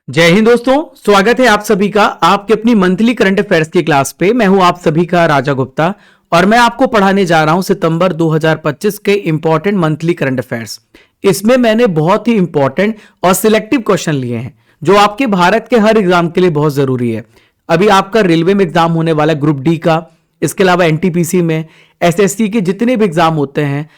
जय हिंद दोस्तों, स्वागत है आप सभी का आपके अपनी मंथली करंट अफेयर्स की क्लास पे। मैं हूं आप सभी का राजा गुप्ता और मैं आपको पढ़ाने जा रहा हूं सितंबर 2025 के इंपॉर्टेंट मंथली करंट अफेयर्स। इसमें मैंने बहुत ही इंपॉर्टेंट और सिलेक्टिव क्वेश्चन लिए हैं जो आपके भारत के हर एग्जाम के लिए बहुत जरूरी है। अभी आपका रेलवे में एग्जाम होने वाला है ग्रुप डी का, इसके अलावा एनटीपीसी में, एसएससी के जितने भी एग्जाम होते हैं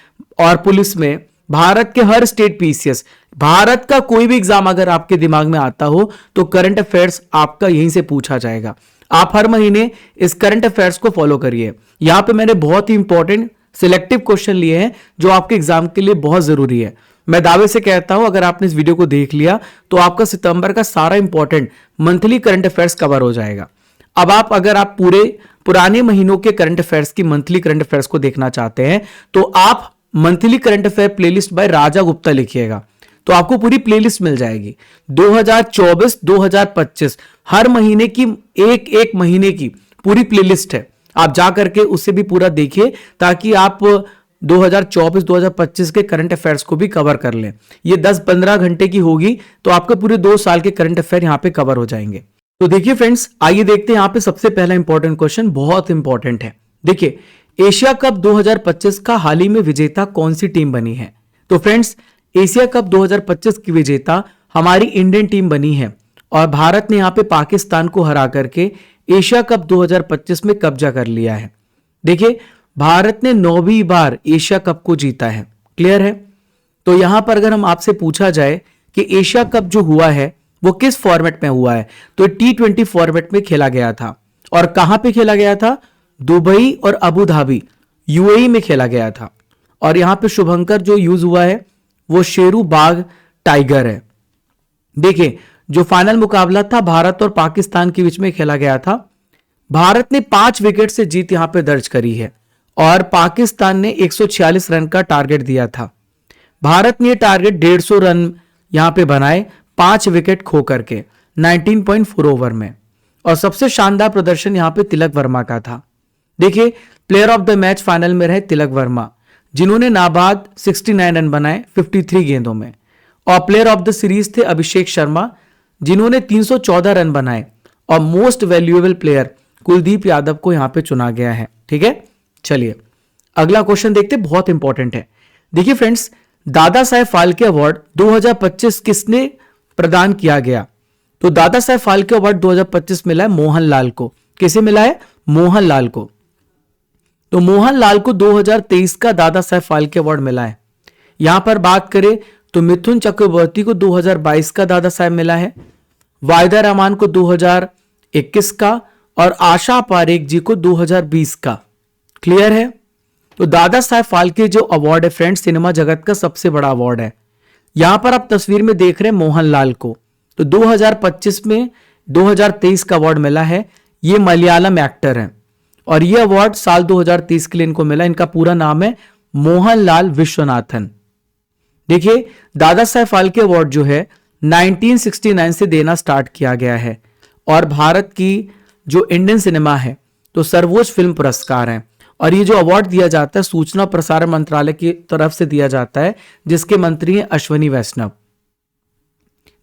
और पुलिस में, भारत के हर स्टेट पीसीएस, भारत का कोई भी एग्जाम अगर आपके दिमाग में आता हो तो करंट अफेयर्स आपका यहीं से पूछा जाएगा। आप हर महीने इस करंट अफेयर्स को फॉलो करिए। यहां पे मैंने बहुत ही इंपॉर्टेंट सिलेक्टिव क्वेश्चन लिए हैं जो आपके एग्जाम के लिए बहुत जरूरी है। मैं दावे से कहता हूं अगर आपने इस वीडियो को देख लिया तो आपका सितंबर का सारा important monthly current affairs cover हो जाएगा। अब अगर आप पूरे पुराने महीनों के करंट अफेयर्स की मंथली करंट अफेयर्स को देखना चाहते हैं तो आप monthly current affair playlist by Raja Gupta लिखिएगा तो आपको पूरी प्लेलिस्ट मिल जाएगी। 2024-2025 हर महीने की एक महीने की पूरी प्लेलिस्ट है। आप जा करके उससे भी पूरा देखिए ताकि आप 2024-2025 के करंट अफेयर्स को भी कवर कर लें। ये 10-15 घंटे की होगी तो आपके पूरे 2 साल के करंट अफेयर यहां पे कवर हो जाएंगे। तो देखिए फ्रेंड्स, आइए देखते हैं यहां पे सबसे पहला इंपॉर्टेंट क्वेश्चन, बहुत इंपॉर्टेंट है। देखिए, एशिया कप 2025 का हाल ही में विजेता कौन सी टीम बनी है? तो फ्रेंड्स, एशिया कप 2025 की विजेता हमारी इंडियन टीम बनी है और भारत ने यहां पे पाकिस्तान को हरा करके एशिया कप 2025 में कब्जा कर लिया है। देखिए, भारत ने 9वीं बार एशिया कप को जीता है। क्लियर है? तो यहां पर अगर हम आपसे पूछा जाए कि एशिया कप जो हुआ है वो किस फॉर्मेट में हुआ है, तो T20 फॉर्मेट में खेला गया था। और कहां पे खेला गया था? दुबई और अबू धाबी, यूएई में खेला गया था। और यहां पे शुभंकर जो यूज हुआ है वो शेरू बाघ टाइगर है। देखिए, जो फाइनल मुकाबला था भारत और पाकिस्तान के बीच में खेला गया था, भारत ने 5 विकेट से जीत यहां पे दर्ज करी है और पाकिस्तान ने 146 रन का टारगेट दिया था। भारत ने यह टारगेट 150 रन यहां पे बनाए 5 विकेट खो करके 19.4 ओवर में। और सबसे शानदार प्रदर्शन यहां पे तिलक वर्मा का था। देखिए, player of the match final में रहे तिलक वर्मा जिन्होंने नाबाद 69 रन बनाए 53 गेंदों में। और प्लेयर ऑफ द सीरीज थे अभिषेक शर्मा जिन्होंने 314 रन बनाए। और most valuable player Kuldeep Yadav को यहां पे चुना गया है। ठीक है, चलिए अगला क्वेश्चन देखते, बहुत इंपॉर्टेंट है। देखिए फ्रेंड्स, दादा साहेब फाल्के अवार्ड 2025 किसने प्रदान किया गया? तो दादा साहेब फाल्के अवार्ड 2025 मिला है मोहनलाल को। किसे मिला है? मोहनलाल को। तो मोहनलाल को 2023 का दादा साहेब फाल्के अवार्ड मिला है। यहां पर बात करें तो मिथुन चक्रवर्ती को 2022 का दादा साहेब मिला है, वायदा रहमान को 2021 का और आशा पारेख जी को 2020 का। क्लियर है? तो दादा साहेब फाल्के जो अवार्ड है फ्रेंड्स, सिनेमा जगत का सबसे बड़ा अवार्ड है। यहां पर आप तस्वीर में देख रहे हैं मोहनलाल को, तो 2025 में 2023 का अवार्ड मिला है। ये मलयालम एक्टर है और ये अवार्ड साल 2023 के लिए इनको मिला। इनका पूरा नाम है मोहनलाल विश्वनाथन। देखिए, दादा साहेब फाल्के अवार्ड जो है 1969 से देना स्टार्ट किया गया है और भारत की जो इंडियन सिनेमा है तो सर्वोच्च फिल्म पुरस्कार है। और ये जो अवार्ड दिया जाता है सूचना और प्रसारण मंत्रालय की तरफ से दिया जाता है जिसके मंत्री हैं अश्वनी वैष्णव।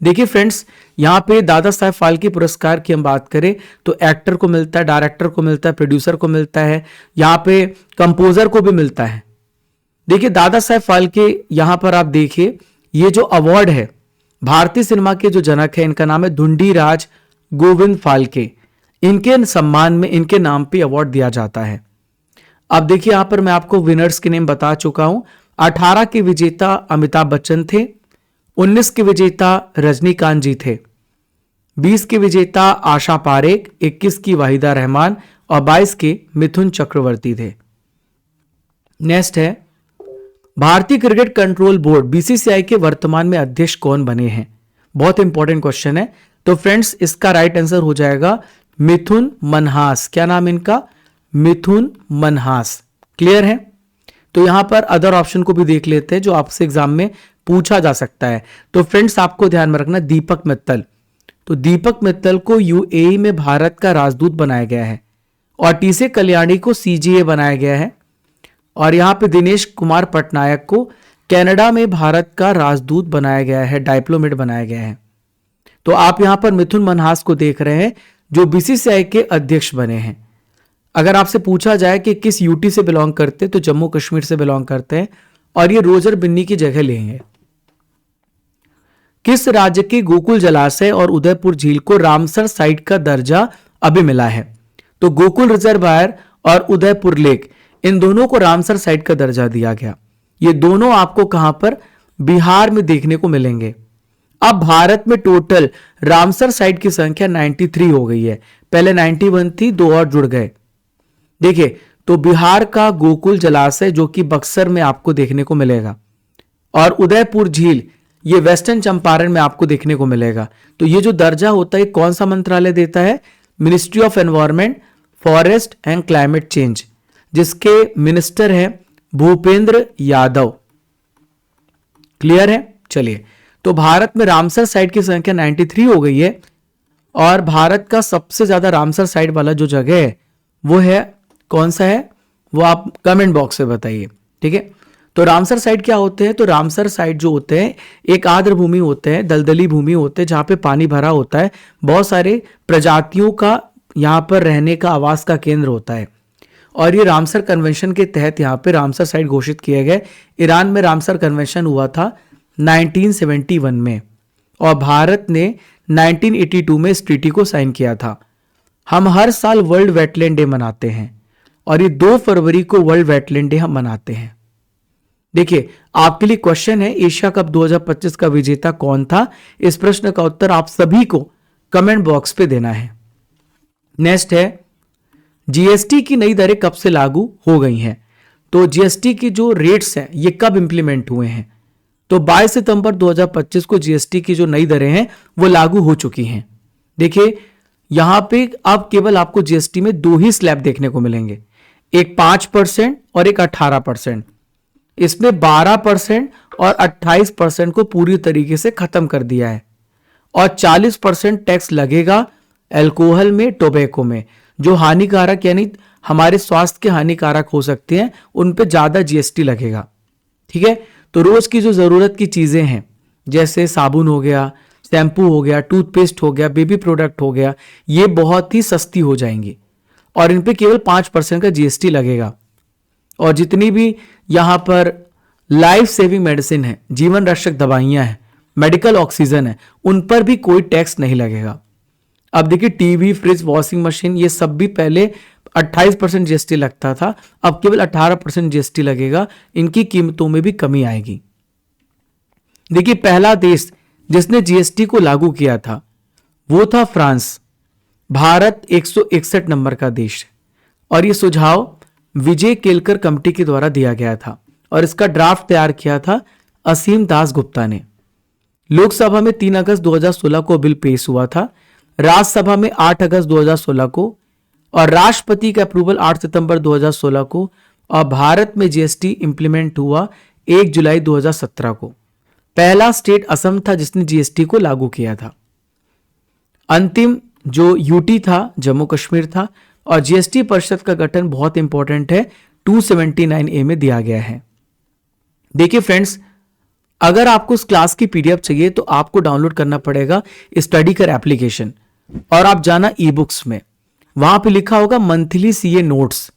देखिए फ्रेंड्स, यहां पे दादा साहेब फाल्के पुरस्कार की हम बात करें तो एक्टर को मिलता है, डायरेक्टर को मिलता है, प्रोड्यूसर को मिलता है, यहां पे कंपोजर को भी मिलता है। देखिए, दादा साहेब फाल्के यहां पर आप देखिए, ये जो अवार्ड है भारतीय सिनेमा के जो जनक है इनका नाम है धुंडीराज गोविंद फाल्के। इनके सम्मान में, इनके नाम पे अवार्ड दिया जाता है। अब देखिए, यहां पर मैं आपको विनर्स के नेम बता चुका हूं। 18 के विजेता अमिताभ बच्चन थे, 19 के विजेता रजनीकांत जी थे, 20 के विजेता आशा पारेख, 21 की वाहिदा रहमान और 22 के मिथुन चक्रवर्ती थे। नेक्स्ट है, भारतीय क्रिकेट कंट्रोल बोर्ड बीसीसीआई के वर्तमान में अध्यक्ष कौन बने हैं? बहुत इंपॉर्टेंट क्वेश्चन है। तो फ्रेंड्स, इसका राइट आंसर हो जाएगा मिथुन मनहास। क्या नाम इनका? मिथुन मनहास। क्लियर है? तो यहां पर अदर ऑप्शन को भी देख लेते हैं जो आपसे एग्जाम में पूछा जा सकता है। तो फ्रेंड्स, आपको ध्यान में रखना दीपक मित्तल। तो दीपक मित्तल को यूएई में भारत का राजदूत बनाया गया है और टीसे कल्याणी को सीजीए बनाया गया है। और यहां पे दिनेश कुमार पटनायक को कनाडा में भारत का राजदूत बनाया गया है, डिप्लोमेट बनाया गया है। तो आप यहां पर मिथुन मनहास को देख रहे हैं जो बीसीसीआई के अध्यक्ष बने हैं। अगर आपसे पूछा जाए कि किस यूटी से बिलोंग करते तो जम्मू कश्मीर से बिलोंग करते हैं और ये रोजर बिन्नी की जगह लेंगे। किस राज्य के गोकुल जलाशय और उदयपुर झील को रामसर साइट का दर्जा अभी मिला है? तो गोकुल रिजर्वायर और उदयपुर लेक, इन दोनों को रामसर साइट का दर्जा दिया गया। ये दोनों आपको कहां पर? बिहार में देखने को मिलेंगे। अब भारत में टोटल रामसर साइट की संख्या 93 हो गई है, पहले 91 थी, 2 और जुड़ गए। देखिए, तो बिहार का गोकुल जलाशय जो कि बक्सर में आपको देखने को मिलेगा और उदयपुर झील ये वेस्टर्न चंपारण में आपको देखने को मिलेगा। तो ये जो दर्जा होता है कौन सा मंत्रालय देता है? Ministry of environment, forest and climate change, जिसके मिनिस्टर हैं भूपेंद्र यादव। क्लियर है? चलिए, तो भारत में रामसर साइट की संख्या 93 हो गई है और भारत का सबसे ज्यादा रामसर साइट वाला जो जगह है वो है कौन सा है? वो आप कमेंट बॉक्स में बताइए। ठीक है, तो रामसर साइट क्या होते हैं? तो रामसर साइट जो होते हैं एक आर्द्र भूमि होते हैं, दलदली भूमि होते हैं जहां पे पानी भरा होता है, बहुत सारे प्रजातियों का यहां पर रहने का आवास का केंद्र होता है। और ये रामसर कन्वेंशन के तहत यहाँ पे रामसर साइट घोषित किए गए। ईरान में रामसर कन्वेंशन हुआ था 1971 में और भारत ने 1982 में इस ट्रीटी को साइन किया था। हम हर साल वर्ल्ड वेटलैंड डे मनाते हैं और ये 2 फरवरी को वर्ल्ड वेटलैंड डे हम मनाते हैं। देखिए, आपके लिए क्वेश्चन है, एशिया कप 2025 का विजेता कौन था? इस प्रश्न का उत्तर आप सभी को कमेंट बॉक्स पे देना है। नेक्स्ट है, जीएसटी की नई दरें कब से लागू हो गई हैं? तो जीएसटी की जो रेट्स हैं ये कब इंप्लीमेंट हुए हैं? तो 22 सितंबर 2025 को जीएसटी की जो नई दरें हैं वो लागू हो चुकी हैं। देखिए, यहां पे अब केवल आपको जीएसटी में 2 ही स्लैब देखने को मिलेंगे, एक 5% और एक 18%। इसमें 12% और 28% को पूरी तरीके से खत्म कर दिया है और 40% टैक्स लगेगा अल्कोहल में, टोबैको में, जो हानिकारक यानी हमारे स्वास्थ्य के हानिकारक हो सकते हैं, उन पे ज्यादा जीएसटी लगेगा। ठीक है, तो रोज की जो जरूरत की चीजें हैं जैसे साबुन हो गया, शैम्पू हो गया, टूथपेस्ट हो गया, बेबी प्रोडक्ट हो गया, ये बहुत ही सस्ती हो जाएंगी और इन पे केवल 5% का जीएसटी लगेगा। और जितनी भी यहां पर लाइफ सेविंग मेडिसिन है, जीवन रक्षक दवाइयां हैं, मेडिकल ऑक्सीजन है, उन पर भी कोई टैक्स नहीं लगेगा। अब देखिए, टीवी, फ्रिज, वॉशिंग मशीन ये सब भी पहले 28% जीएसटी लगता था, अब केवल 18% जीएसटी लगेगा। इनकी कीमतों में भी कमी आएगी। देखिए, पहला देश जिसने जीएसटी को लागू किया था वो था फ्रांस। भारत 161 नंबर का देश है और ये सुझाव विजय केलकर कमेटी के द्वारा दिया गया था और इसका ड्राफ्ट तैयार किया था असीम दास गुप्ता ने। लोकसभा में 3 अगस्त 2016 को बिल पेश हुआ था, राज्यसभा में 8 अगस्त 2016 को और राष्ट्रपति का अप्रूवल 8 सितंबर 2016 को और भारत में जीएसटी इंप्लीमेंट हुआ 1 जुलाई 2017 को। पहला स्टेट असम था जिसने जीएसटी को लागू किया था। अंतिम जो यूटी था जम्मू कश्मीर था और जीएसटी परिषद का गठन बहुत इंपॉर्टेंट है, 279A में दिया गया है। देखिए फ्रेंड्स, अगर आपको इस क्लास की पीडीएफ चाहिए तो आपको डाउनलोड करना पड़ेगा स्टडी कर एप्लीकेशन और आप जाना ई बुक्स में, वहां पे लिखा होगा मंथली सीए नोट्स,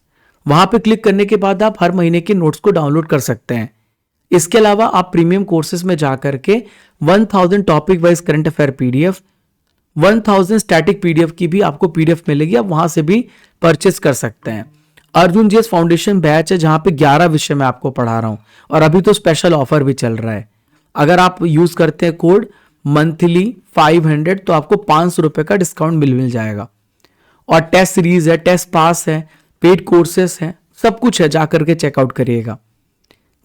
वहां पे क्लिक करने के बाद आप हर महीने के नोट्स को डाउनलोड कर सकते हैं। इसके अलावा आप प्रीमियम कोर्सेज में जाकर के 1000 topic wise current affair PDF, 1000 static PDF की भी आपको पीडीएफ मिलेगी, आप वहां से भी परचेस कर सकते हैं। अर्जुन जीएस फाउंडेशन बैच है जहां पे 11 विषय मैं आपको पढ़ा रहा हूं और अभी तो स्पेशल ऑफर भी चल रहा है। अगर आप यूज करते हैं कोड मंथली 500 तो आपको 500 रुपए का डिस्काउंट मिल जाएगा। और टेस्ट सीरीज है, टेस्ट पास है, पेड कोर्सेस हैं, सब कुछ है, जाकर के चेकआउट करिएगा।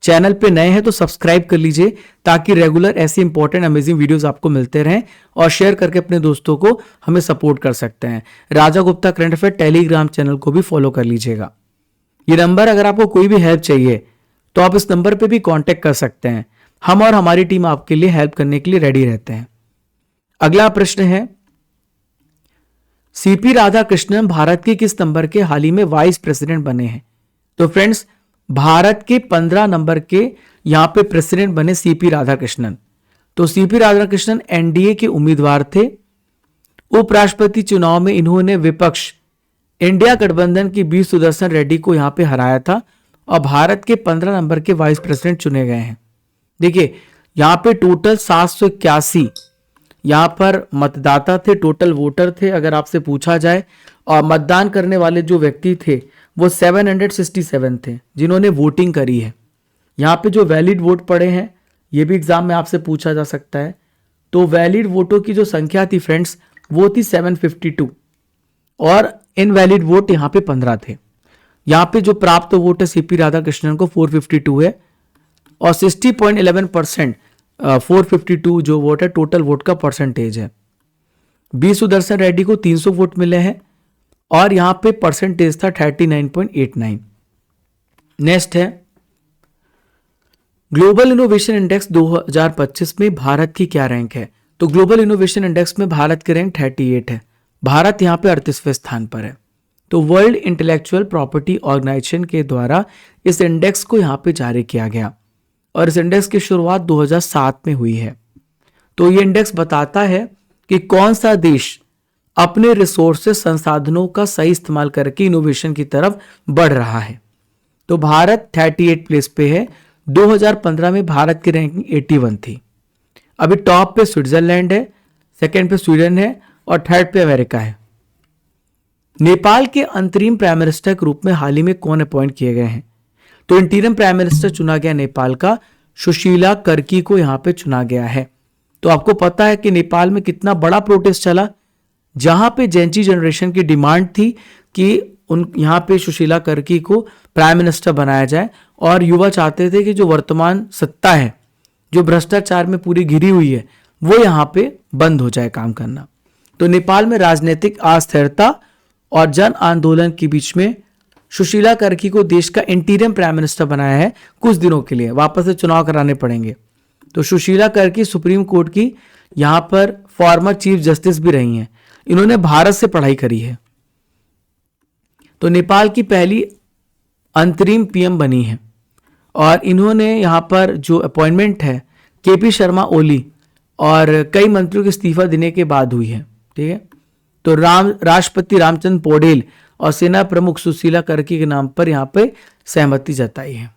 चैनल पे नए हैं तो सब्सक्राइब कर लीजिए ताकि रेगुलर ऐसी इंपॉर्टेंट अमेजिंग वीडियोस आपको मिलते रहें और शेयर करके अपने दोस्तों को हमें सपोर्ट कर सकते हैं। Raja Gupta current affair telegram channel को भी फॉलो कर लीजिएगा। ये नंबर, अगर आपको कोई भी हेल्प चाहिए तो आप इस नंबर पे भी कांटेक्ट कर सकते हैं। हम और हमारी टीम आपके लिए हेल्प करने के लिए रेडी रहते हैं। अगला प्रश्न है, सीपी राधाकृष्णन भारत के किस नंबर के हाल ही में वाइस प्रेसिडेंट बने हैं? तो फ्रेंड्स, भारत के 15 नंबर के यहां पे प्रेसिडेंट बने सीपी राधाकृष्णन। तो सीपी राधाकृष्णन एनडीए के उम्मीदवार थे। उपराष्ट्रपति चुनाव में इन्होंने विपक्ष इंडिया गठबंधन की बी सुदर्शन रेड्डी को यहां पे हराया था और भारत के 15 नंबर के वाइस प्रेसिडेंट चुने गए हैं। देखिए यहां पे टोटल 781 यहां पर मतदाता थे, टोटल वोटर थे अगर आपसे पूछा जाए, और मतदान करने वाले जो व्यक्ति थे वो 767 थे जिन्होंने वोटिंग करी है। यहाँ पे जो वैलिड वोट पड़े हैं ये भी एग्जाम में आपसे पूछा जा सकता है। तो वैलिड वोटों की जो संख्या थी फ्रेंड्स वो थी 752 और इनवैलिड वोट यहाँ पे 15 थे। यहाँ पे जो प्राप्त वोट है सीपी राधाकृष्णन को 452 है और 60.11% 452 जो वोट है टोटल वोट का परसेंटेज है। बी सुदर्शन रेड्डी को 300 वोट मिले हैं और यहां पे परसेंटेज था 39.89। नेक्स्ट है ग्लोबल इनोवेशन इंडेक्स 2025 में भारत की क्या रैंक है। तो ग्लोबल इनोवेशन इंडेक्स में भारत की रैंक 38 है। भारत यहां पे 38वें स्थान पर है। तो वर्ल्ड इंटेलेक्चुअल प्रॉपर्टी ऑर्गेनाइजेशन के द्वारा इस इंडेक्स को यहां पे जारी किया गया और इस इंडेक्स की शुरुआत 2007 में हुई है। तो ये इंडेक्स बताता है कि कौन सा देश अपने रिसोर्सेस संसाधनों का सही इस्तेमाल करके इनोवेशन की तरफ बढ़ रहा है। तो भारत 38 प्लेस पे है। 2015 में भारत की रैंकिंग 81 थी। अभी टॉप पे स्विट्जरलैंड है, सेकंड पे स्वीडन है और थर्ड पे अमेरिका है। नेपाल के अंतरिम प्राइम मिनिस्टर के रूप में हाल ही में कौन अपॉइंट किए गए हैं। तो इंटीरियम प्राइम मिनिस्टर चुना गया नेपाल का सुशीला कर्की को यहां पे चुना गया है। तो आपको पता है कि नेपाल में कितना बड़ा प्रोटेस्ट चला, जहां पे जेंजी जनरेशन की डिमांड थी कि यहां पे सुशीला कर्की को प्राइम मिनिस्टर बनाया जाए और युवा चाहते थे कि जो वर्तमान सत्ता है जो भ्रष्टाचार में पूरी घिरी हुई है वो यहां पे बंद हो जाए काम करना। तो नेपाल में राजनीतिक अस्थिरता और जन आंदोलन के बीच में सुशीला कर्की को देश का इंटीरियम प्राइम मिनिस्टर बनाया है। कुछ दिनों के लिए वापस से चुनाव कराने पड़ेंगे। तो सुशीला कर्की सुप्रीम कोर्ट की यहां पर फॉर्मर चीफ जस्टिस भी रही हैं। इन्होंने भारत से पढ़ाई करी है। तो नेपाल की पहली अंतरिम पीएम बनी है और इन्होंने यहां पर जो अपॉइंटमेंट है केपी शर्मा ओली और कई मंत्रियों के इस्तीफा देने के बाद हुई है। ठीक है। तो राष्ट्रपति रामचंद्र पौडेल और सेना प्रमुख सुशीला कर्की के नाम पर यहां पे सहमति जताई है।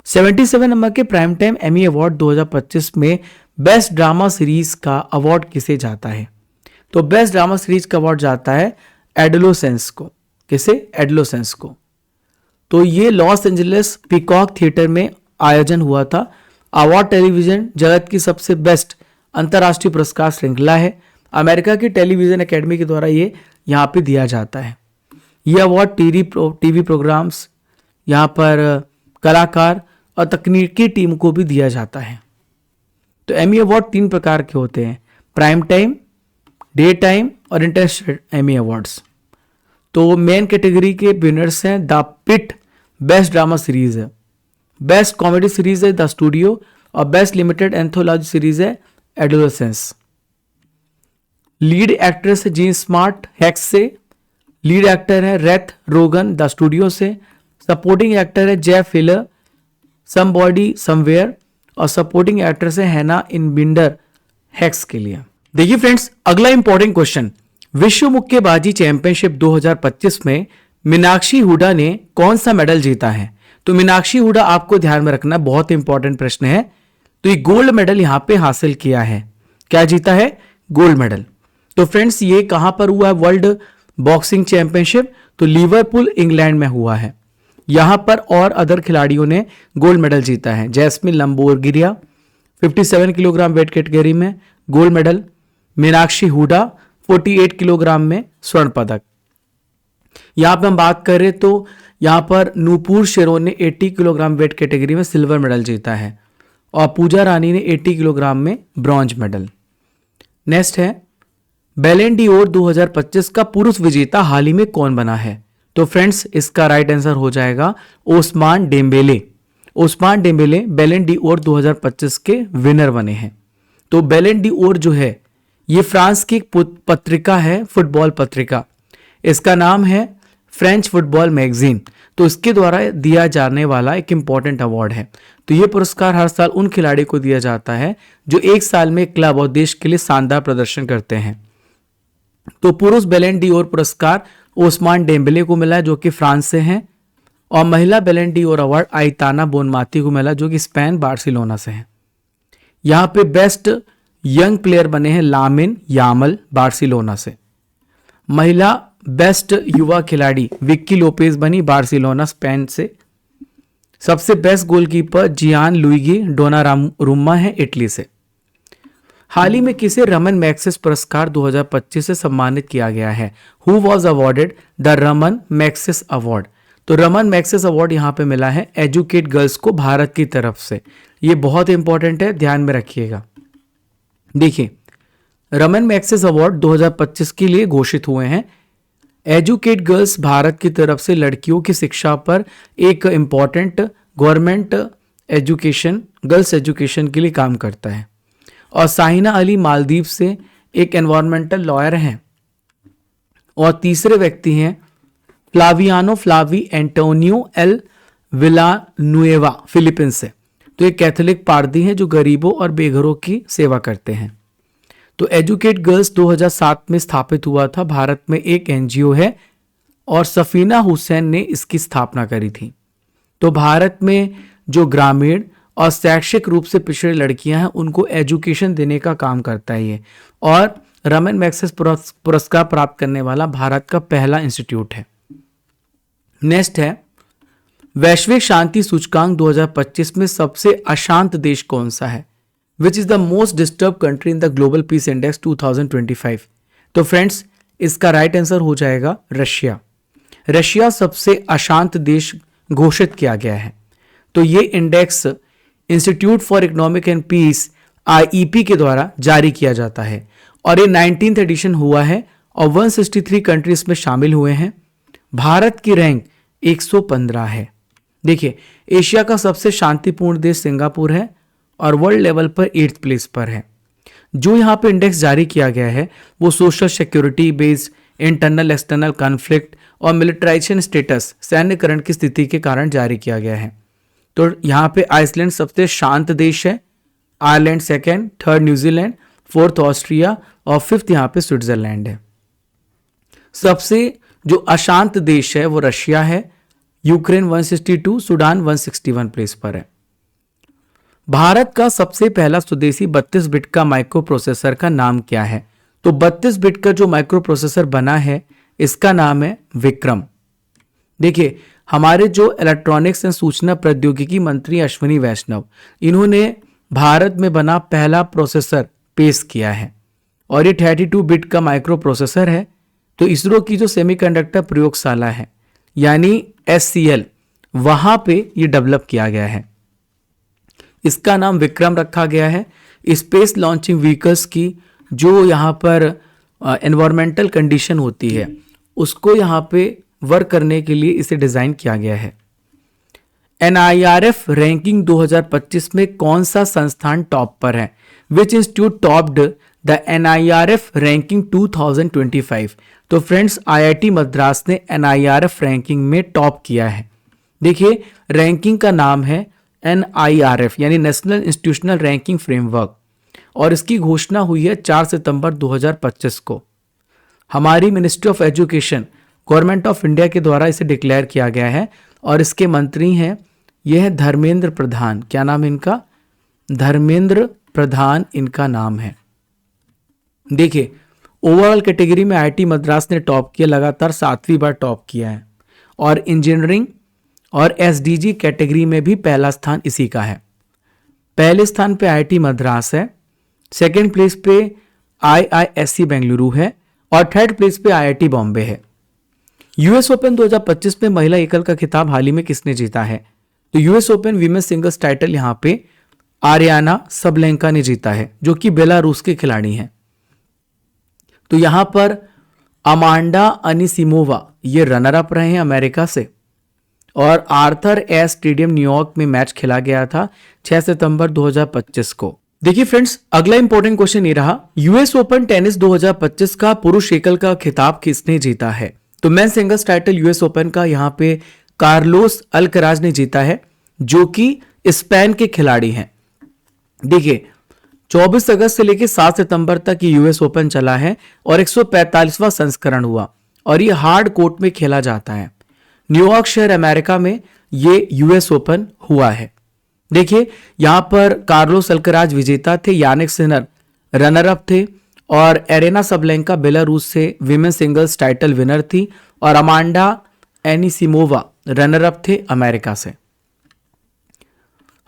77 नंबर के प्राइम टाइम एमी अवार्ड 2025 में बेस्ट ड्रामा सीरीज का अवार्ड किसे जाता है। तो बेस्ट ड्रामा सीरीज का अवार्ड जाता है एडोलेसेंस को। किसे? एडोलेसेंस को। तो ये लॉस एंजलिस पीकॉक थिएटर में आयोजन हुआ था। अवार्ड टेलीविजन जगत की सबसे बेस्ट अंतर्राष्ट्रीय पुरस्कार श्रृंखला है। अमेरिका की टेलीविजन एकेडमी के द्वारा ये यहाँ पे दिया जाता है। ये अवार्ड टीवी प्रोग्राम्स, यहाँ पर कलाकार और तकनीकी टीम को भी दिया जाता है। तो एमी अवार्ड 3 प्रकार के होते हैं, प्राइम टाइम, डे टाइम और इंटरेस्टेड एमी अवार्ड्स। तो मेन कैटेगरी के विनर्स हैं the Pitt best drama series है, बेस्ट कॉमेडी सीरीज है द स्टूडियो और बेस्ट लिमिटेड एंथोलॉजी सीरीज है एडोलेसेंस। लीड एक्ट्रेस है जीन स्मार्ट हैक्स से, लीड एक्टर है रेथ रोगन द स्टूडियो से, सपोर्टिंग एक्टर है जेफ फिलर समबॉडी समवेयर और सपोर्टिंग एक्ट्रेस है हैना इन बिंडर हैक्स के लिए। देखिए फ्रेंड्स, अगला इंपॉर्टेंट क्वेश्चन, विश्व मुक्केबाजी चैंपियनशिप 2025 में मीनाक्षी हुडा ने कौन सा मेडल जीता है। तो मीनाक्षी हुडा आपको ध्यान में रखना, बहुत इंपॉर्टेंट प्रश्न है। तो ये गोल्ड मेडल यहां पे हासिल किया है। क्या जीता है? Gold medal. तो फ्रेंड्स ये कहां पर हुआ है? World boxing championship. तो लिवरपूल इंग्लैंड में हुआ है। यहां पर और अदर खिलाड़ियों ने गोल्ड मेडल जीता है। Jaismine Lamboria 57 kilogram weight category में gold medal, Minakshi Hooda 48 kilogram में स्वर्ण पदक। यहां पर हम बात करें तो यहां पर नूपुर शेरों ने 80 किलोग्राम वेट कैटेगरी में सिल्वर मेडल जीता है और पूजा रानी ने 80 किलोग्राम में ब्रॉन्ज मेडल। नेक्स्ट है बैलन डी ओर 2025 का पुरुष विजेता हाल ही में कौन बना है। तो फ्रेंड्स इसका राइट आंसर हो जाएगा ओस्मान डेम्बेले। ओस्मान डेम्बेले बैलन डी ओर 2025 के विनर बने हैं। तो बैलन डी ओर जो है ये फ्रांस की पत्रिका है, फुटबॉल पत्रिका। इसका नाम है फ्रेंच फुटबॉल मैगजीन। तो इसके द्वारा दिया जाने वाला एक इम्पॉर्टेंट अवार्ड है। तो ये पुरस्कार हर साल उन खिलाड़ी को दिया जाता है जो एक साल में क्लब और देश के लिए शानदार प्रदर्शन करते हैं। तो पुरुष बैलन डी'ओर पुरस्कार ओस्मान डेम्बेले को मिला जो कि फ्रांस से हैं, और महिला बैलन डी'ओर अवार्ड आइताना बोनमाती को मिला जो कि स्पेन बार्सिलोना से है। यहाँ पे बेस्ट यंग प्लेयर बने हैं लामिन यामल बार्सिलोना से। महिला बेस्ट युवा खिलाड़ी विक्की लोपेज बनी बार्सिलोना स्पेन से। सबसे बेस्ट गोलकीपर जियान लुइगी डोनारुम्मा है इटली से। हाल ही में किसे रमन मैग्सेस पुरस्कार 2025 से सम्मानित किया गया है? Who was awarded the Raman Magsaysay award? तो रमन मैग्सेस अवार्ड यहाँ पे मिला है एजुकेट गर्ल्स को भारत की तरफ से। ये बहुत इंपॉर्टेंट है, ध्यान में रखिएगा। देखिए, रमन मैग्सेस अवार्ड 2025 के लिए घोषित हुए हैं। एजुकेट गर्ल्स भारत की तरफ से लड़कियों की शिक्षा पर एक important government education girls education के लिए काम करता है। और साहिना अली मालदीव से एक एनवायरमेंटल लॉयर हैं। और तीसरे व्यक्ति हैं Flaviano Flavi Antonio L Villanueva Philippines से। तो एक कैथोलिक पादरी हैं जो गरीबों और बेघरों की सेवा करते हैं। तो एजुकेट गर्ल्स 2007 में स्थापित हुआ था। भारत में एक एनजीओ है और सफीना हुसैन ने इसकी स्थापना करी थी। तो भारत में जो ग्रामीण और शैक्षिक रूप से पिछड़े लड़कियां हैं उनको एजुकेशन देने का काम करता है ये। और रमन मैग्सेस पुरस्कार प्राप्त करने वाला भारत का पहला इंस्टीट्यूट है। नेक्स्ट है वैश्विक शांति सूचकांक 2025 में सबसे अशांत देश कौन सा है? Which is the most disturb country in the global peace index 2025? तो फ्रेंड्स, इसका राइट आंसर हो जाएगा रशिया। रशिया सबसे अशांत देश घोषित किया गया है। तो ये index institute for economic and peace IEP के द्वारा जारी किया जाता है और ये 19th एडिशन हुआ है और 163 कंट्रीज में शामिल हुए हैं। भारत की रैंक 115 है। देखिए, एशिया का सबसे शांतिपूर्ण देश सिंगापुर है और वर्ल्ड लेवल पर 8th प्लेस पर है। जो यहाँ पे इंडेक्स जारी किया गया है वो social security based internal external conflict और मिलिटराइजेशन स्टेटस सैन्यकरण की स्थिति के कारण जारी किया गया है। तो यहाँ पे आइसलैंड सबसे शांत देश है, Ireland second, third New Zealand, fourth Austria और फिफ्थ यहाँ पे स्विट्जरलैंड है। सबसे जो अशांत देश है वो रशिया है, यूक्रेन 162, सूडान 161 प्लेस पर है। भारत का सबसे पहला स्वदेशी 32 बिट का माइक्रो प्रोसेसर का नाम क्या है? तो 32 बिट का जो माइक्रो प्रोसेसर बना है इसका नाम है विक्रम। देखिए, हमारे जो इलेक्ट्रॉनिक्स एंड सूचना प्रौद्योगिकी मंत्री अश्विनी वैष्णव, इन्होंने भारत में बना पहला प्रोसेसर पेश किया है और ये 32 बिट का माइक्रो प्रोसेसर है। तो इसरो की जो सेमीकंडक्टर प्रयोगशाला है यानी SCL, वहां पे ये डेवलप किया गया है। इसका नाम विक्रम रखा गया है। स्पेस लॉन्चिंग व्हीकल्स की जो यहाँ पर एनवायरमेंटल कंडीशन होती है उसको यहाँ पे वर्क करने के लिए इसे डिजाइन किया गया है। NIRF रैंकिंग 2025 में कौन सा संस्थान टॉप पर है? Which institute topped the NIRF ranking 2025? तो फ्रेंड्स, IIT मद्रास ने NIRF रैंकिंग में टॉप किया है। देखिए, रैंकिंग का नाम है NIRF यानी नेशनल इंस्टीट्यूशनल रैंकिंग फ्रेमवर्क और इसकी घोषणा हुई है 4 सितंबर 2025 को। हमारी ministry of education government of India के द्वारा इसे डिक्लेयर किया गया है और इसके मंत्री हैं यह है धर्मेंद्र प्रधान। क्या नाम है इनका? धर्मेंद्र प्रधान इनका नाम है। देखिए, ओवरऑल कैटेगरी में IIT मद्रास ने टॉप किया, लगातार 7वीं बार टॉप किया है और इंजीनियरिंग और SDG कैटेगरी में भी पहला स्थान इसी का है। पहले स्थान पे IIT मद्रास है, सेकेंड प्लेस पे IISc बेंगलुरु है और थर्ड प्लेस पे IIT बॉम्बे है। US ओपन 2025 में महिला एकल का खिताब हाल ही में किसने जीता है? तो US open women's singles title यहाँ पे आर्याना सबलेंका ने जीता है जो कि बेलारूस के खिलाड़ी हैं। तो यहां पर अमांडा अनिसिमोवा ये रनर अप रहे हैं अमेरिका से और आर्थर एस स्टेडियम न्यूयॉर्क में मैच खेला गया था 6 सितंबर 2025 को। देखिए फ्रेंड्स, अगला इंपॉर्टेंट क्वेश्चन ये रहा, US ओपन टेनिस 2025 का पुरुष एकल का खिताब किसने जीता है? तो main singles title US open का यहाँ पे कार्लोस अल्कराज ने जीता है, जो कि स्पेन के खिलाड़ी हैं। देखिए 24 अगस्त से लेकर 7 सितंबर तक ये यूएस ओपन चला है और 145वां संस्करण हुआ और ये हार्ड कोर्ट में खेला जाता है। न्यूयॉर्क शहर अमेरिका में ये यूएस ओपन हुआ है। देखिए यहां पर कार्लोस अल्कराज विजेता थे, यानिक सिनर रनर अप थे और एरेना सबलेंका बेलारूस से विमेन सिंगल्स टाइटल विनर थी और अमांडा एनिसिमोवा रनर अप थे अमेरिका से।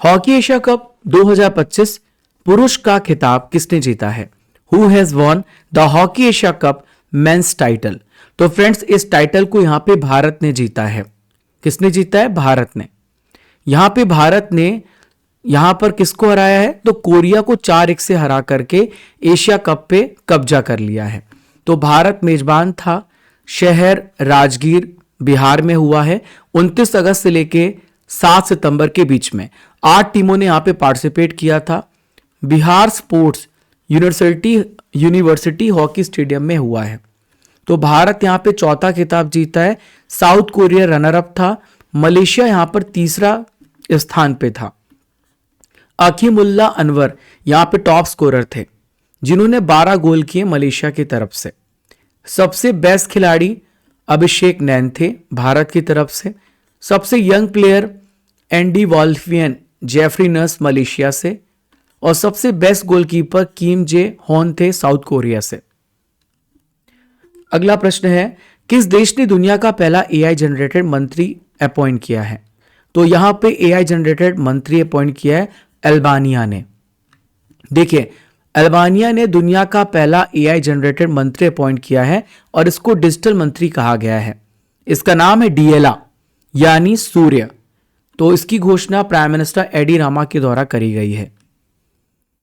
हॉकी एशिया कप 2025 पुरुष का खिताब किसने जीता है? Who has won the hockey Asia cup men's title? तो फ्रेंड्स इस टाइटल को यहां पे भारत ने जीता है। किसने जीता है? भारत ने। यहां पे भारत ने यहां पर किसको हराया है? तो कोरिया को 4-1 से हरा करके एशिया कप पे कब्जा कर लिया है। तो भारत मेजबान था। शहर राजगीर बिहार में हुआ है। 29 अगस्त से लेके 7 सितंबर के बीच में 8 टीमों ने यहां पे पार्टिसिपेट किया था। Bihar sports university hockey stadium में हुआ है। तो भारत यहां पे चौथा खिताब जीता है। साउथ कोरिया रनर अप था। मलेशिया यहां पर तीसरा स्थान पे था। अकीमुल्ला अनवर यहां पे टॉप स्कोरर थे, जिन्होंने 12 गोल किए मलेशिया की तरफ से। सबसे बेस्ट खिलाड़ी अभिषेक नैन थे भारत की तरफ से। सबसे यंग प्लेयर एंडी वॉल्फियन जेफरी नर्स मलेशिया से और सबसे best goalkeeper Kim Jae Hyeon थे साउथ कोरिया से। अगला प्रश्न है, किस देश ने दुनिया का पहला एआई जनरेटेड मंत्री अपॉइंट किया है? तो यहां पे एआई जनरेटेड मंत्री अपॉइंट किया है अल्बानिया ने। देखिए अल्बानिया ने दुनिया का पहला एआई जनरेटेड मंत्री अपॉइंट किया है और इसको डिजिटल मंत्री कहा गया है। इसका नाम है डीएला यानी सूर्य। तो इसकी घोषणा प्राइम मिनिस्टर एडी रामा के द्वारा करी गई है।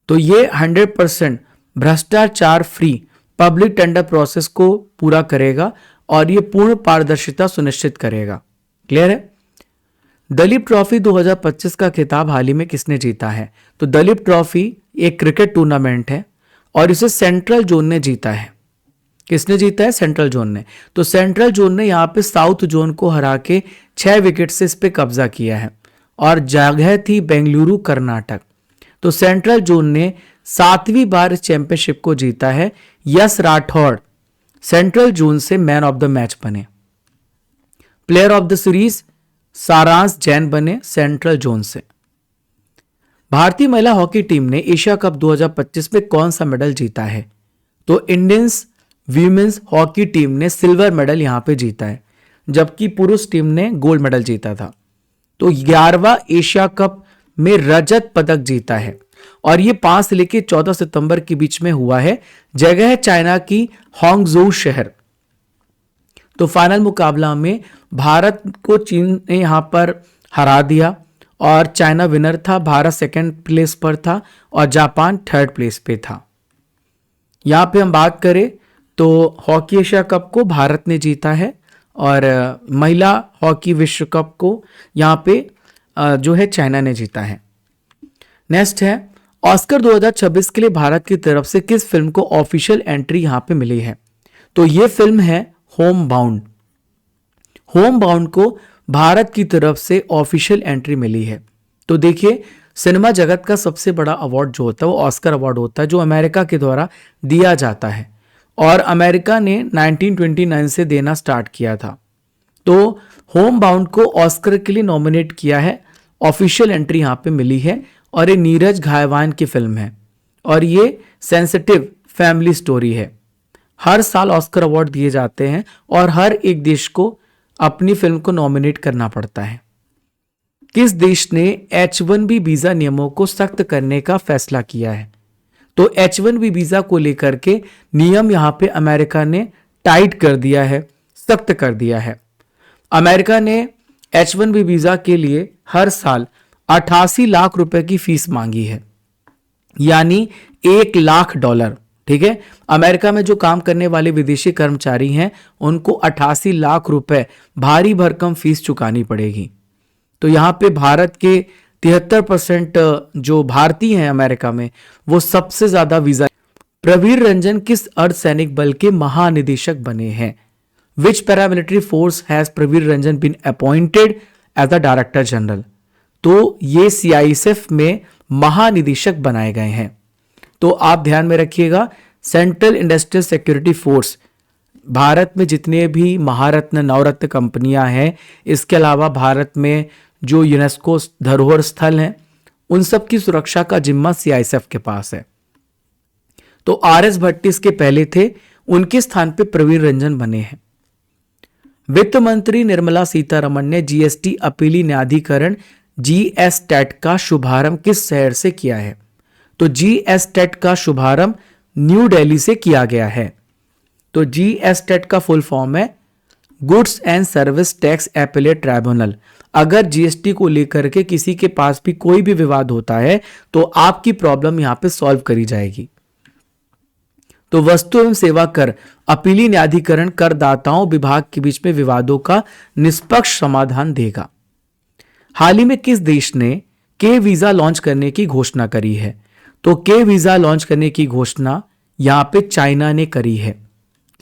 तो ये 100% भ्रष्टाचार फ्री पब्लिक टेंडर प्रोसेस को पूरा करेगा और ये पूर्ण पारदर्शिता सुनिश्चित करेगा। क्लियर है? दलीप ट्रॉफी 2025 का खिताब हाल ही में किसने जीता है? तो दलीप ट्रॉफी एक क्रिकेट टूर्नामेंट है और इसे सेंट्रल जोन ने जीता है। किसने जीता है? सेंट्रल जोन ने। तो सेंट्रल जोन ने यहां पे साउथ जोन को हरा के 6 विकेट से इस पे कब्जा किया है और जगह थी बेंगलुरु कर्नाटक। तो सेंट्रल जोन ने 7वीं बार इस चैंपियनशिप को जीता है। यश राठौड़ सेंट्रल जोन से मैन ऑफ द मैच बने। प्लेयर ऑफ द सीरीज सारांश जैन बने सेंट्रल जोन से। भारतीय महिला हॉकी टीम ने एशिया कप 2025 में कौन सा मेडल जीता है? तो इंडियंस वीमेंस हॉकी टीम ने सिल्वर मेडल यहां पे जीता है, जबकि पुरुष टीम ने गोल्ड मेडल जीता था। तो 11वां एशिया कप में रजत पदक जीता है और ये 5 से लेकर 14 सितंबर के बीच में हुआ है। जगह है चाइना की हांगझोउ शहर। तो फाइनल मुकाबला में भारत को चीन ने यहां पर हरा दिया और चाइना विनर था। भारत सेकंड प्लेस पर था और जापान थर्ड प्लेस पे था। यहां पे हम बात करें तो हॉकी एशिया कप को भारत ने जीता है और महिला हॉकी विश्व कप को यहां पे जो है चाइना ने जीता है। नेक्स्ट है, ऑस्कर 2026 के लिए भारत की तरफ से किस फिल्म को ऑफिशियल एंट्री यहां पे मिली है? तो ये फिल्म है होम बाउंड। होम बाउंड को भारत की तरफ से ऑफिशियल एंट्री मिली है। तो देखिए सिनेमा जगत का सबसे बड़ा अवार्ड जो होता है वो ऑस्कर अवार्ड होता है, जो अमेरिका के द्वारा दिया जाता है और अमेरिका ने 1929 से देना स्टार्ट किया था। तो होम बाउंड को ऑस्कर के लिए नॉमिनेट किया है। ऑफिशियल एंट्री यहां पे मिली है और ये नीरज घायवान की फिल्म है और ये सेंसिटिव फैमिली स्टोरी है। हर साल ऑस्कर अवार्ड दिए जाते हैं और हर एक देश को अपनी फिल्म को नॉमिनेट करना पड़ता है। किस देश ने H1B वीजा नियमों को सख्त करने का फैसला किया है? तो H1B वीजा को लेकर के नियम यहां पे अमेरिका ने टाइट कर दिया है, सख्त कर दिया है। अमेरिका ने H1B वीजा के लिए हर साल 88 लाख रुपए की फीस मांगी है, यानी $1 लाख। ठीक है, अमेरिका में जो काम करने वाले विदेशी कर्मचारी हैं उनको 88 लाख रुपए भारी भरकम फीस चुकानी पड़ेगी। तो यहां पे भारत के 73% जो भारतीय हैं अमेरिका में वो सबसे ज्यादा वीजा। प्रवीर रंजन किस अर्धसैनिक बल के महानिदेशक बने हैं? Which paramilitary force has Pravir Ranjan been appointed as the director general. तो ये सीआईएसएफ में महानिदेशक बनाए गए हैं। तो आप ध्यान में रखिएगा, central industrial security force, Bharat में जितने भी महारत्न नवरत्न कंपनियां हैं, इसके अलावा भारत में जो यूनेस्को धरोहर स्थल हैं, उन सब की सुरक्षा का जिम्मा सीआईएसएफ के पास है। तो आरएस भट्टी इसके पहले थे, उनके स्थान पे प्रवीर रंजन बने हैं। वित्त मंत्री निर्मला सीतारमण ने जीएसटी अपीली न्यायाधिकरण जीएसटेट का शुभारंभ किस शहर से किया है? तो जीएसटेट का शुभारंभ न्यू दिल्ली से किया गया है। तो जीएसटेट का फुल फॉर्म है goods and service tax appellate tribunal. अगर जीएसटी को लेकर के किसी के पास भी कोई भी विवाद होता है तो आपकी प्रॉब्लम यहां पे सॉल्व करी जाएगी। तो वस्तु एवं सेवा कर अपीली न्यायाधिकरण करदाताओं विभाग के बीच में विवादों का निष्पक्ष समाधान देगा। हाल ही में किस देश ने के वीजा लॉन्च करने की घोषणा करी है? तो के वीजा लॉन्च करने की घोषणा यहां पे चाइना ने करी है।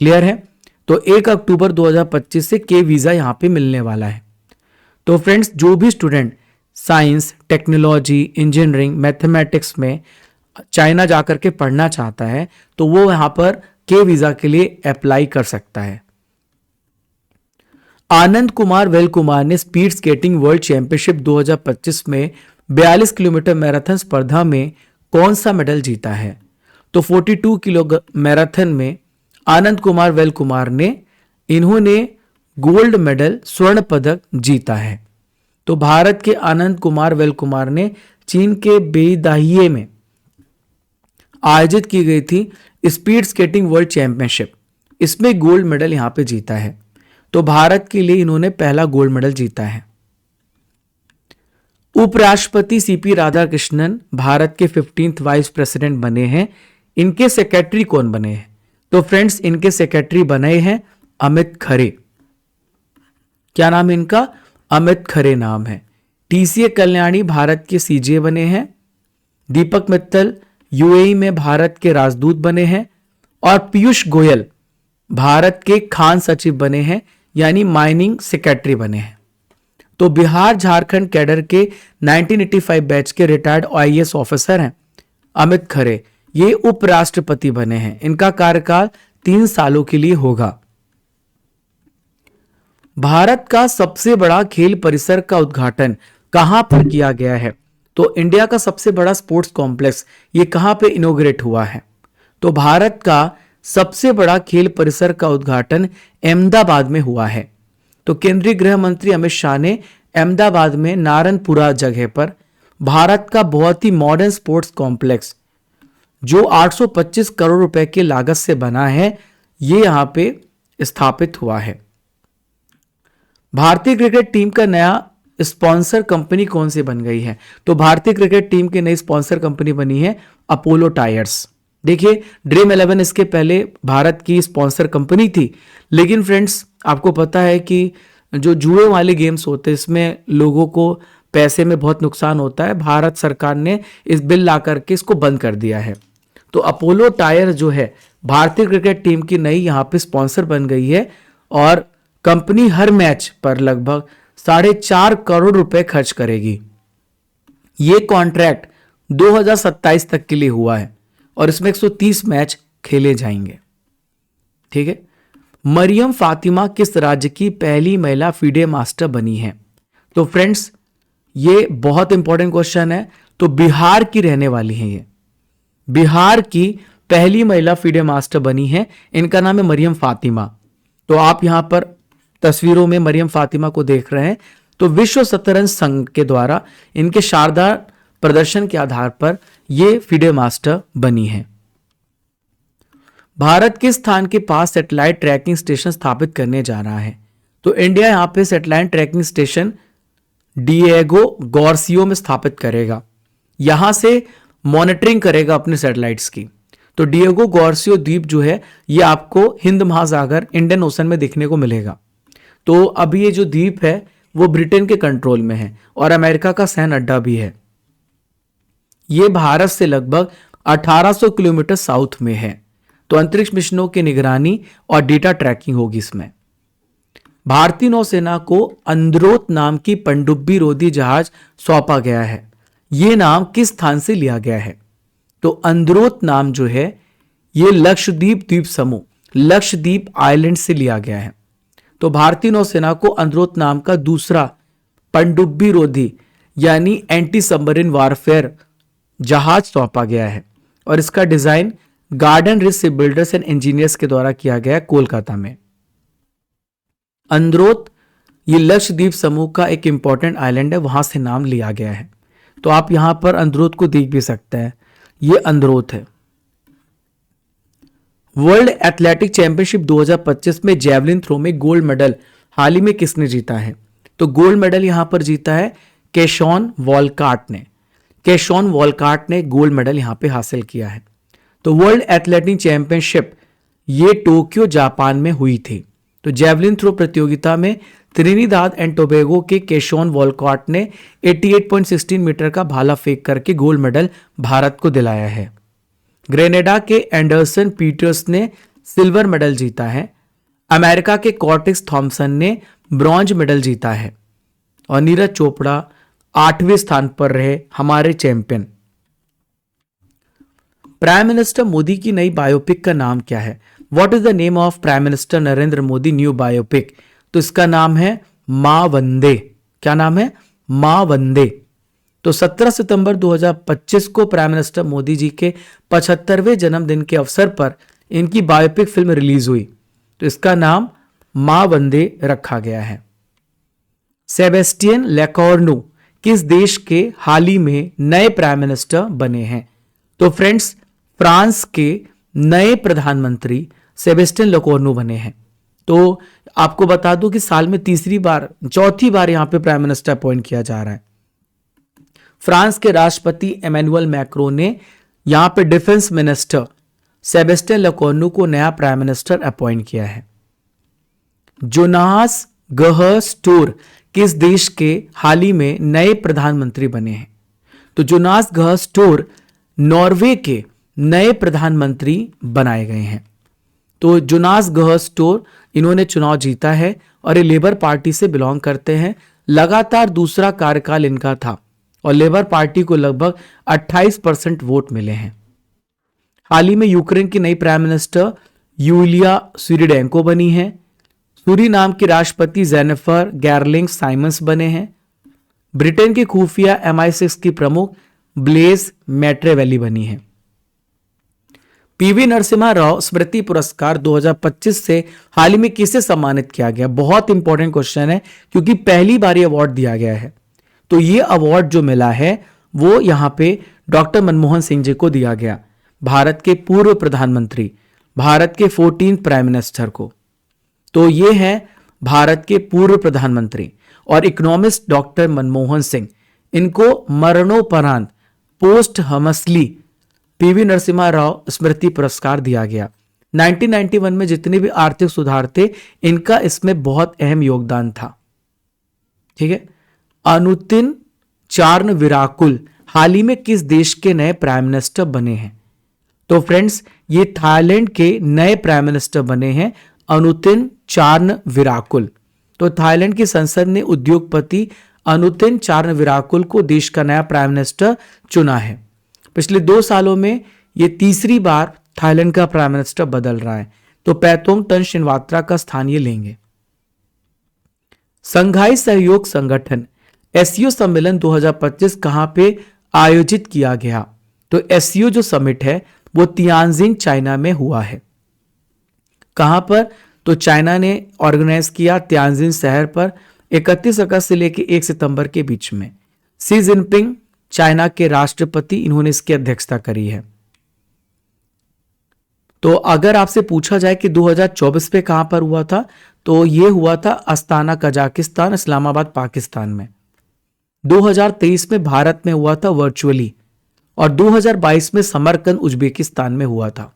क्लियर है? तो 1 अक्टूबर 2025 से के वीजा यहां पे मिलने वाला है। तो फ्रेंड्स, जो भी student science, technology, engineering, mathematics में चाइना जाकर के पढ़ना चाहता है तो वो यहां पर के वीजा के लिए अप्लाई कर सकता है। आनंद कुमार वेल कुमार ने स्पीड स्केटिंग वर्ल्ड चैंपियनशिप 2025 में 42 किलोमीटर मैराथन स्पर्धा में कौन सा मेडल जीता है? तो 42 किलो मैराथन में आनंद कुमार वेल कुमार ने इन्होंने गोल्ड मेडल, स्वर्ण पदक जीता है। तो भारत के आनंद कुमार वेल कुमार ने चीन के बेइदाहिये में आयोजित की गई थी स्पीड स्केटिंग वर्ल्ड चैंपियनशिप, इसमें गोल्ड मेडल यहां पे जीता है। तो भारत के लिए इन्होंने पहला गोल्ड मेडल जीता है। उपराष्ट्रपति सीपी राधाकृष्णन भारत के 15th वाइस प्रेसिडेंट बने हैं। इनके सेक्रेटरी कौन बने हैं? तो फ्रेंड्स, इनके सेक्रेटरी बने हैं अमित खरे। क्या नाम है इनका? अमित खरे नाम है। टीसीए कल्याणी भारत के सीजे बने हैं। दीपक मित्तल यूएई में भारत के राजदूत बने हैं। और पीयूष गोयल भारत के खान सचिव बने हैं, यानी माइनिंग सेक्रेटरी बने हैं। तो बिहार झारखंड कैडर के 1985 बैच के रिटायर्ड आईएएस ऑफिसर हैं अमित खरे। ये उपराष्ट्रपति बने हैं। इनका कार्यकाल 3 सालों के लिए होगा। भारत का सबसे बड़ा खेल परिसर का उद्घाटन कहां पर किया गया है? तो इंडिया का सबसे बड़ा स्पोर्ट्स कॉम्प्लेक्स ये कहां पे इनॉग्रेट हुआ है? तो भारत का सबसे बड़ा खेल परिसर का उद्घाटन अहमदाबाद में हुआ है। तो केंद्रीय गृह मंत्री अमित शाह ने अहमदाबाद में नारनपुरा जगह पर भारत का बहुत ही मॉडर्न स्पोर्ट्स कॉम्प्लेक्स जो 825 करोड़ रुपए की लागत से बना है, ये यहां पे स्थापित हुआ है। भारतीय क्रिकेट टीम का नया स्पॉन्सर कंपनी कौन सी बन गई है? तो भारतीय क्रिकेट टीम की नई स्पॉन्सर कंपनी बनी है अपोलो टायर्स। देखिए, ड्रीम 11 इसके पहले भारत की स्पॉन्सर कंपनी थी, लेकिन फ्रेंड्स आपको पता है कि जो जुए वाले गेम्स होते हैं इसमें लोगों को पैसे में बहुत नुकसान होता है। भारत सरकार ने इस बिल ला करके इसको बंद कर दिया है। तो अपोलो टायर जो है भारतीय क्रिकेट टीम की नई यहाँ पे स्पॉन्सर बन गई है और कंपनी हर मैच पर लगभग 4.5 करोड़ रुपए खर्च करेगी। ये कॉन्ट्रैक्ट 2027 तक के लिए हुआ है और इसमें 130 मैच खेले जाएंगे। ठीक है। मरियम फातिमा किस राज्य की पहली महिला फीडे मास्टर बनी है? तो फ्रेंड्स ये बहुत इंपॉर्टेंट क्वेश्चन है। तो बिहार की रहने वाली है, ये बिहार की पहली महिला फीडे मास्टर बनी है। इनका नाम है मरियम फातिमा। तो आप यहां पर तस्वीरों में मरियम फातिमा को देख रहे हैं। तो विश्व शतरंज संघ के द्वारा इनके शानदार प्रदर्शन के आधार पर ये फीडे मास्टर बनी है। भारत किस स्थान के पास सैटेलाइट ट्रैकिंग स्टेशन स्थापित करने जा रहा है? तो इंडिया यहां पे सैटेलाइट ट्रैकिंग स्टेशन डिएगो गॉर्सियो में स्थापित करेगा। यहां से मॉनिटरिंग करेगा अपने सैटेलाइट्स की। तो डिएगो गॉर्सियो द्वीप जो है ये आपको हिंद महासागर इंडियन ओशन में देखने को मिलेगा। तो अभी ये जो द्वीप है वो ब्रिटेन के कंट्रोल में है और अमेरिका का सैन्य अड्डा भी है। ये भारत से लगभग 1800 किलोमीटर साउथ में है। तो अंतरिक्ष मिशनों की निगरानी और डेटा ट्रैकिंग होगी इसमें। भारतीय नौसेना को अंद्रोत नाम की पनडुब्बी रोधी जहाज सौंपा गया है। यह नाम किस स्थान से लिया गया है? तो अंद्रोत नाम जो है यह लक्षद्वीप द्वीप समूह, लक्षद्वीप आइलैंड से लिया गया है। तो भारतीय नौसेना को अंद्रोत नाम का दूसरा पनडुब्बी रोधी यानी एंटी सबमरीन वारफेयर जहाज सौंपा गया है और इसका design garden rich ship builders and engineers के द्वारा किया गया है कोलकाता में। अंद्रोत ये लक्षद्वीप समूह का एक इंपॉर्टेंट आइलैंड है, वहां से नाम लिया गया है। तो आप यहां पर अंद्रोत को देख भी सकते हैं, ये अंद्रोत है। वर्ल्ड एथलेटिक चैंपियनशिप 2025 में जेवलिन थ्रो में गोल्ड मेडल हाल ही में किसने जीता है? तो गोल्ड मेडल यहां पर जीता है केशॉन वॉलकाट ने। केशॉन वॉलकाट ने गोल्ड मेडल यहां पे हासिल किया है। तो वर्ल्ड एथलेटिक चैंपियनशिप ये टोक्यो जापान में हुई थी। तो जेवलिन थ्रो प्रतियोगिता में त्रिनिदाद एंड टोबैगो के केशॉन वॉलकाट ने 88.16 मीटर का भाला फेंक करके गोल्ड मेडल भारत को दिलाया है। ग्रेनेडा के एंडरसन पीटर्स ने सिल्वर मेडल जीता है। अमेरिका के कॉर्टिस थॉमसन ने ब्रॉन्ज मेडल जीता है और नीरज चोपड़ा 8वें स्थान पर रहे हमारे चैंपियन। प्राइम मिनिस्टर मोदी की नई बायोपिक का नाम क्या है? What is the name of prime minister Narendra Modi new biopic? तो इसका नाम है मां वंदे। क्या नाम है? मां वंदे। तो 17 सितंबर 2025 को प्राइम मिनिस्टर मोदी जी के 75वें जन्मदिन के अवसर पर इनकी बायोपिक फिल्म रिलीज हुई। तो इसका नाम मां वंदे रखा गया है। सेबेस्टियन लेकॉर्नु किस देश के हाल ही में नए प्राइम मिनिस्टर बने हैं? तो फ्रेंड्स, फ्रांस के नए प्रधानमंत्री सेबेस्टियन लेकॉर्नु बने हैं। तो आपको बता दूं कि साल में चौथी बार यहां पे प्राइम मिनिस्टर अपॉइंट किया जा रहा है। फ्रांस के राष्ट्रपति इमैनुअल मैक्रोन ने यहां पे डिफेंस मिनिस्टर सेबेस्टियन लेकॉर्नु को नया प्राइम मिनिस्टर अपॉइंट किया है। जोनास गह स्टोर किस देश के हाल ही में नए प्रधानमंत्री बने हैं? तो जोनास गह स्टोर नॉर्वे के नए प्रधानमंत्री बनाए गए हैं। तो जोनास गह स्टोर इन्होंने चुनाव जीता है और ये लेबर पार्टी से बिलोंग करते हैं। लगातार दूसरा कार्यकाल इनका था और लेबर पार्टी को लगभग 28% वोट मिले हैं। हाल ही में यूक्रेन की नई प्राइम मिनिस्टर यूलिया स्विरिडेंको बनी है। सूरीनाम की राष्ट्रपति जेनिफर गैरलिंग साइमंस बने हैं। ब्रिटेन की खुफिया MI6 की प्रमुख ब्लेज मैट्रेवेली बनी है। पीवी नरसिम्हा राव स्मृति पुरस्कार 2025 से हाल ही में किसे सम्मानित किया गया? बहुत इंपॉर्टेंट क्वेश्चन है क्योंकि पहली बार ये अवार्ड दिया गया है। तो ये अवार्ड जो मिला है वो यहां पे डॉक्टर मनमोहन सिंह जी को दिया गया, भारत के पूर्व प्रधानमंत्री, भारत के 14th प्राइम मिनिस्टर को। तो ये है भारत के पूर्व प्रधानमंत्री और इकोनॉमिस्ट डॉक्टर मनमोहन सिंह। इनको मरणोपरांत पोस्ट हमसली पीवी नरसिम्हा राव स्मृति पुरस्कार दिया गया। 1991 में जितने भी आर्थिक सुधार थे इनका इसमें बहुत अहम योगदान था। ठीक है। अनुतिन चार्नविराकुल हाल ही में किस देश के नए प्राइम मिनिस्टर बने हैं? तो फ्रेंड्स, ये थाईलैंड के नए प्राइम मिनिस्टर बने हैं, अनुतिन चार्नविराकुल। तो थाईलैंड की संसद ने उद्योगपति अनुतिन चार्नविराकुल को देश का नया प्राइम मिनिस्टर चुना है। पिछले 2 सालों में ये तीसरी बार थाईलैंड का प्राइम मिनिस्टर बदल रहा है। तो पैथोंगटन शिनवात्रा का स्थान ये लेंगे। संघाई सहयोग संगठन SCO सम्मेलन 2025 कहां पे आयोजित किया गया? तो SCO जो समिट है वो तियानजिन चाइना में हुआ है। कहां पर? तो चाइना ने ऑर्गेनाइज किया तियानजिन शहर पर 31 अगस्त से लेकर 1 सितंबर के बीच में। शी जिनपिंग चाइना के राष्ट्रपति, इन्होंने इसकी अध्यक्षता करी है। तो अगर आपसे पूछा जाए कि 2024 पे कहां पर हुआ था, तो यह हुआ था अस्ताना कजाकिस्तान, इस्लामाबाद पाकिस्तान में। 2023 में भारत में हुआ था वर्चुअली और 2022 में समरकंद उज्बेकिस्तान में हुआ था।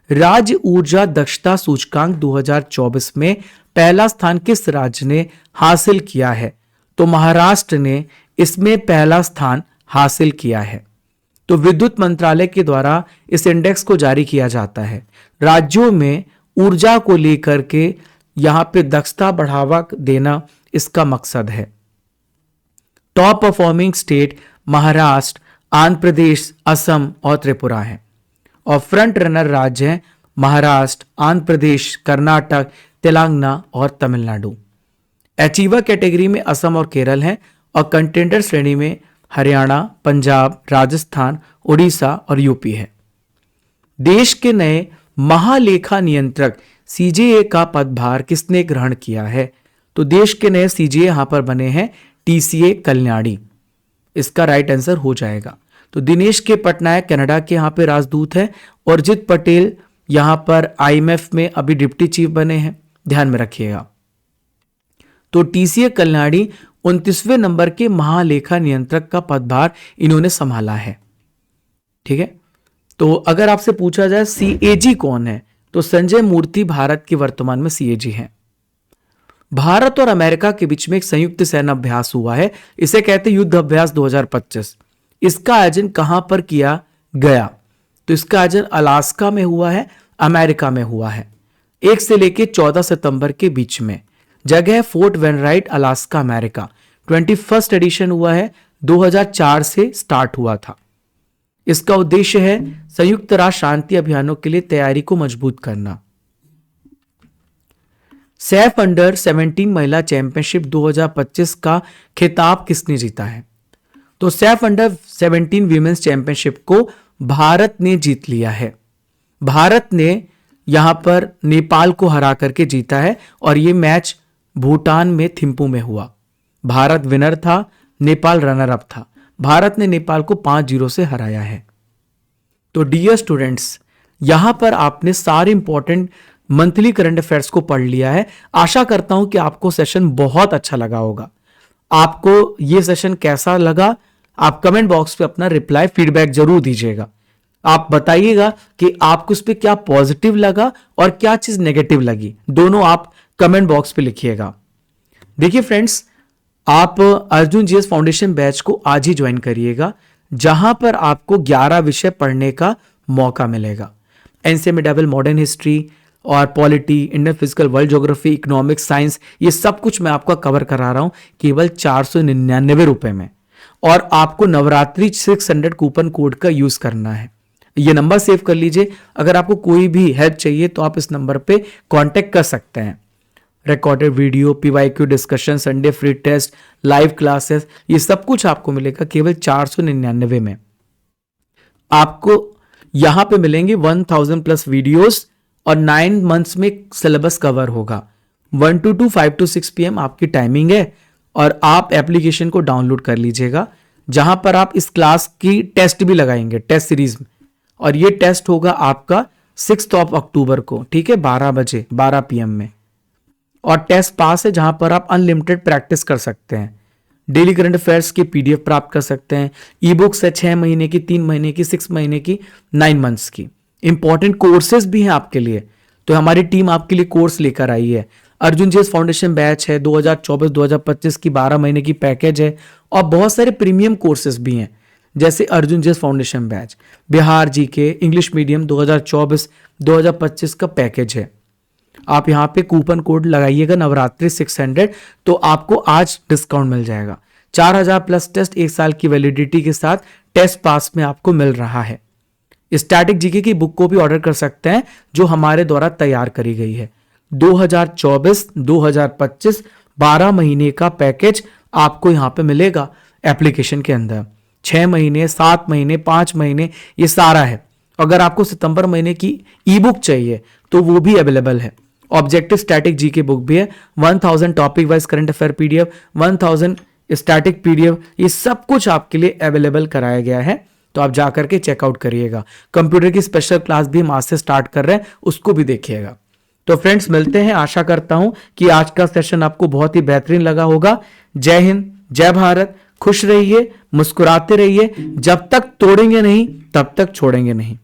राज्य ऊर्जा दक्षता सूचकांक 2024 में पहला स्थान किस राज्य ने हासिल किया है? तो महाराष्ट्र ने इसमें पहला स्थान हासिल किया है। तो विद्युत मंत्रालय के द्वारा इस इंडेक्स को जारी किया जाता है। राज्यों में ऊर्जा को लेकर के यहां पे दक्षता बढ़ावा देना इसका मकसद है। Top performing state Maharashtra, Andhra Pradesh, Assam और त्रिपुरा है। और फ्रंट रनर राज्य हैं महाराष्ट्र, आंध्र प्रदेश, कर्नाटक, तेलंगाना और तमिलनाडु। अचीवर कैटेगरी में असम और केरल हैं और कंटेंडर श्रेणी में हरियाणा, पंजाब, राजस्थान, उड़ीसा और यूपी है। देश के नए महालेखा नियंत्रक सीजेए का पदभार किसने ग्रहण किया है? तो देश के नए सीजेए यहां पर बने हैं टीसीए कल्याणी। इसका राइट आंसर हो जाएगा। तो दिनेश के पटनायक कनाडा के यहां पे राजदूत है और जित पटेल यहां पर आईएमएफ में अभी डिप्टी चीफ बने हैं, ध्यान में रखिएगा। तो टीसीए कल्याणी 29वें नंबर के महालेखा नियंत्रक का पदभार इन्होंने संभाला है। ठीक है, तो अगर आपसे पूछा जाए सीएजी कौन है, तो संजय मूर्ति भारत के वर्तमान में सीएजी हैं। भारत और अमेरिका के बीच में एक संयुक्त सैन्य अभ्यास हुआ है, इसे कहते हैं युद्ध अभ्यास 2025। इसका आयोजन कहां पर किया गया? तो इसका आयोजन अलास्का में हुआ है, अमेरिका में हुआ है। 1 से लेकर 14 सितंबर के बीच में। जगह है Fort Wainwright, Alaska, America. 21st edition हुआ है, 2004 से स्टार्ट हुआ था। इसका उद्देश्य है संयुक्त राष्ट्र शांति अभियानों के लिए तैयारी को मजबूत करना। सैफ अंडर 17 महिला चैंपियनशिप 2025 का खिताब किसने जीता है? तो सैफ अंडर 17 वीमेंस चैंपियनशिप को भारत ने जीत लिया है। भारत ने यहां पर नेपाल को हरा करके जीता है और यह मैच भूटान में थिम्पू में हुआ। भारत विनर था, नेपाल रनर अप था। भारत ने नेपाल को 5-0 से हराया है। तो डियर स्टूडेंट्स, यहां पर आपने सारे इंपॉर्टेंट मंथली करंट अफेयर्स को पढ़ लिया है। आशा करता हूं कि आपको सेशन बहुत अच्छा लगा होगा। आपको यह सेशन कैसा लगा, आप कमेंट बॉक्स पे अपना रिप्लाई फीडबैक जरूर दीजिएगा। आप बताइएगा कि आपको इस पे क्या पॉजिटिव लगा और क्या चीज नेगेटिव लगी, दोनों आप कमेंट बॉक्स पे लिखिएगा। देखिए फ्रेंड्स, आप अर्जुन जीएस फाउंडेशन बैच को आज ही ज्वाइन करिएगा, जहां पर आपको 11 विषय पढ़ने का मौका मिलेगा। एनसीईआरटी, मॉडर्न हिस्ट्री और polity, Indian physical, world geography, economics, science, ये सब कुछ मैं आपका कवर करा रहा हूं केवल 499 रुपए में। और आपको नवरात्रि 600 कूपन कोड का यूज करना है। ये नंबर सेव कर लीजिए। अगर आपको कोई भी हेल्प चाहिए तो आप इस नंबर पे कांटेक्ट कर सकते हैं। Recorded video, PYQ discussion, Sunday free test, live classes, ये सब कुछ आपको मिलेगा केवल 499 में। आपको यहां पे मिलेंगे 1000+ वीडियोस और 9 मंथ्स में सिलेबस कवर होगा। 1 to 2, 5 to 6 PM आपकी टाइमिंग है और आप एप्लीकेशन को डाउनलोड कर लीजिएगा, जहां पर आप इस क्लास की टेस्ट भी लगाएंगे, टेस्ट सीरीज में। और ये टेस्ट होगा आपका 6 अक्टूबर को, ठीक है, 12 बजे, 12 PM में। और टेस्ट पास है, जहां पर आप अनलिमिटेड प्रैक्टिस कर सकते हैं। डेली करंट अफेयर्स की PDF प्राप्त कर सकते हैं। ई बुक्स है 6 महीने की, 3 महीने की, 6 महीने की, 9 मंथ्स की। इंपॉर्टेंट कोर्सेज भी हैं आपके लिए, तो हमारी टीम आपके लिए कोर्स लेकर आई है। अर्जुन जीएस फाउंडेशन बैच है, 2024-2025 की 12 महीने की पैकेज है। और बहुत सारे प्रीमियम कोर्सेज भी हैं, जैसे Arjun GS foundation batch, Bihar GK, English medium 2024-2025 का पैकेज है। आप यहां पे कूपन कोड लगाइएगा नवरात्रि 600, तो आपको आज डिस्काउंट मिल जाएगा। 4000+ टेस्ट 1 साल की वैलिडिटी के साथ टेस्ट पास में आपको मिल रहा है। स्टैटिक जीके की बुक को भी ऑर्डर कर सकते हैं, जो हमारे द्वारा तैयार करी गई है। 2024-2025 12 महीने का पैकेज आपको यहां पे मिलेगा एप्लीकेशन के अंदर। 6 महीने, 7 महीने, 5 महीने, ये सारा है। अगर आपको सितंबर महीने की ई बुक चाहिए तो वो भी अवेलेबल है। ऑब्जेक्टिव स्टैटिक जीके बुक भी है, 1000 topic wise current affair PDF, 1000 static PDF, ये सब कुछ आपके लिए अवेलेबल कराया गया है। तो आप जाकर के चेकआउट करिएगा। कंप्यूटर की स्पेशल क्लास भी हम आज से स्टार्ट कर रहे हैं, उसको भी देखिएगा। तो फ्रेंड्स, मिलते हैं। आशा करता हूं कि आज का सेशन आपको बहुत ही बेहतरीन लगा होगा। जय हिंद, जय भारत, खुश रहिए, मुस्कुराते रहिए। जब तक तोड़ेंगे नहीं तब तक छोड़ेंगे नहीं।